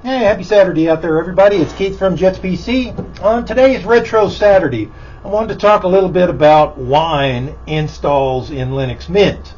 Hey, happy Saturday out there, everybody. It's Keith from Jets PC. On today's Retro Saturday, I wanted to talk a little bit about Wine installs in Linux Mint.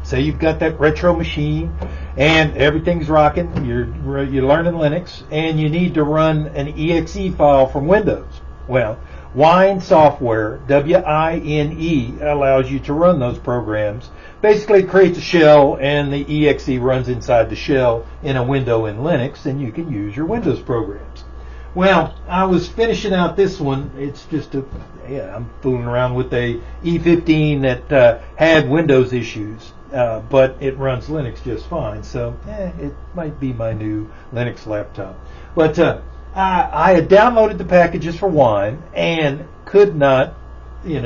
Say you've got that retro machine and everything's rocking, you're learning Linux, and you need to run an exe file from Windows. Well, Wine software, W-I-N-E, allows you to run those programs. Basically, it creates a shell, and the exe runs inside the shell in a window in Linux, and you can use your Windows programs. Well, I was finishing out this one. It's just I'm fooling around with a E15 that had Windows issues, but it runs Linux just fine. So it might be my new Linux laptop. But I had downloaded the packages for Wine and could not,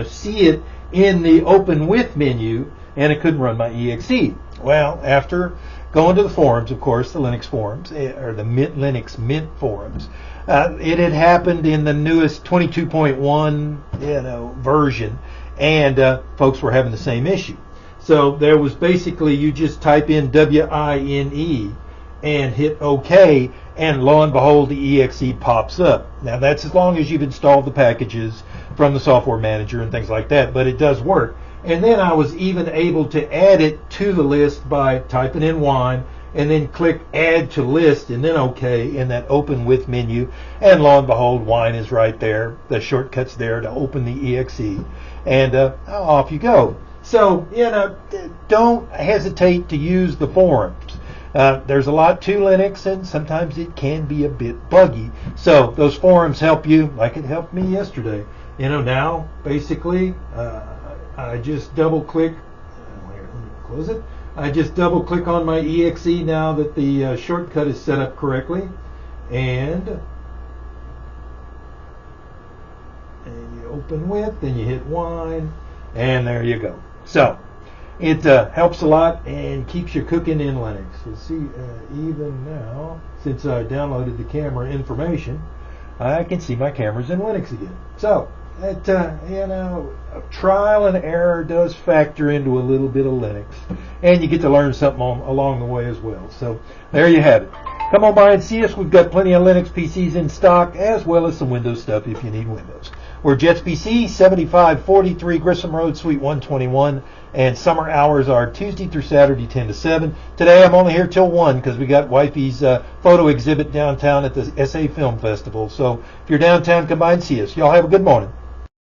see it in the Open With menu, and it couldn't run my exe. Well, after going to the forums, of course, the Linux forums, or the Linux Mint forums, it had happened in the newest 22.1, version, and folks were having the same issue. So there was basically, you just type in WINE and hit OK, and lo and behold, the exe pops up. Now, that's as long as you've installed the packages from the software manager and things like that, but it does work. And then I was even able to add it to the list by typing in Wine and then click Add to List and then OK in that Open With menu. And lo and behold, Wine is right there. The shortcut's there to open the exe. And off you go. So, don't hesitate to use the forums. There's a lot to Linux, and sometimes it can be a bit buggy. So those forums help you, like it helped me yesterday. Now, basically, I just double-click. Let me close it. I just double-click on my exe now that the shortcut is set up correctly, and you open with, then you hit Wine, and there you go. So it helps a lot and keeps you cooking in Linux. You see, even now, since I downloaded the camera information, I can see my cameras in Linux again. So trial and error does factor into a little bit of Linux, and you get to learn something along the way as well. So there you have it. Come on by and see us. We've got plenty of Linux PCs in stock, as well as some Windows stuff if you need Windows. We're Jets PC, 7543 Grissom Road, Suite 121, and summer hours are Tuesday through Saturday, 10 to 7. Today I'm only here till 1 because we got Wifey's photo exhibit downtown at the SA Film Festival. So if you're downtown, come by and see us. Y'all have a good morning.